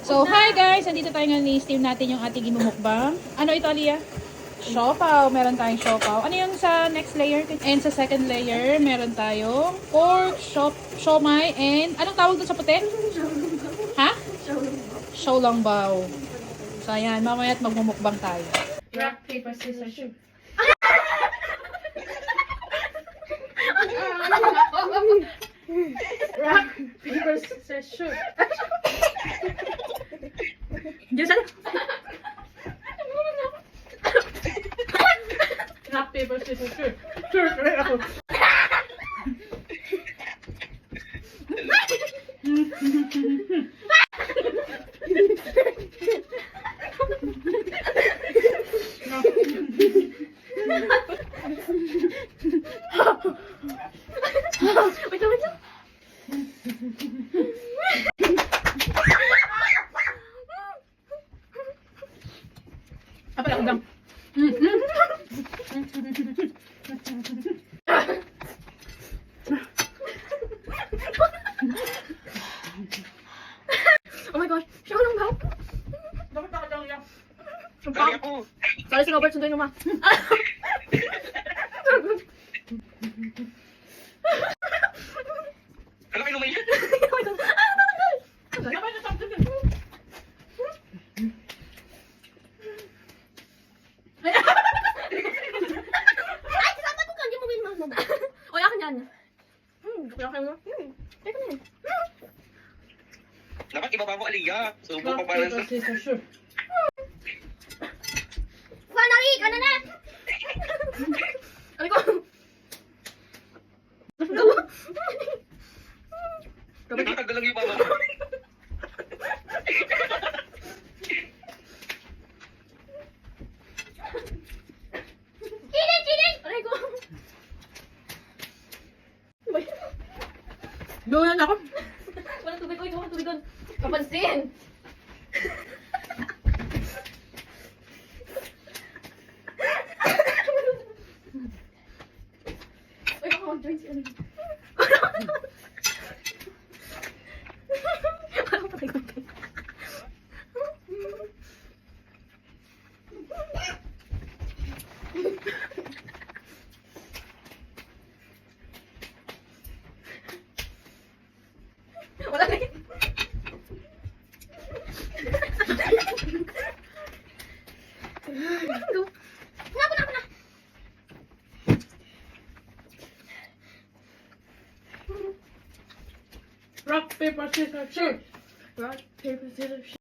So, hi guys! Nandito tayo ngayon, i-steam natin yung ating imumukbang. Ano ito, Aliyah? Siopaw. Meron tayong siopaw. Ano yung sa next layer? And sa second layer, meron tayong pork, siomai, and anong tawag doon sa puti? Ha? Xiaolongbao. So, ayan. Mamaya at magmumukbang tayo. Rock, paper, scissors, shoot. Rock, paper, scissors, shoot. Diyan sana. Rock, paper, scissors, shoot. Shoot, right ako. Wait, wait, wait. Apa lang dang. Oh my gosh, Xiaolongbao. Dapat ako lang yan. Dali ako. Sorry si Robert, sunduin mo ma. Alam mo, inumin. Dapat na tapos yun. Ay, sasama ko ka, hindi mo win mo. O, akin yan. Kaya mo. Teka na yan. Dapat ibaba mo, Aliyah. Subo pa Rock, pala paper, sa... scissors, shoot. Finally, ano na? Ay ko. Nakakagal lang yung baba mo. Chiling, chiling! Aray ko. Gawin ako. Walang tubig. Uy, walang tubig doon. Kapansin. Uy, baka mag-join si ano. Parang patay ko. Wala na yun. Go. Na. Rock, paper, scissors, shoot. Rock, paper, scissors,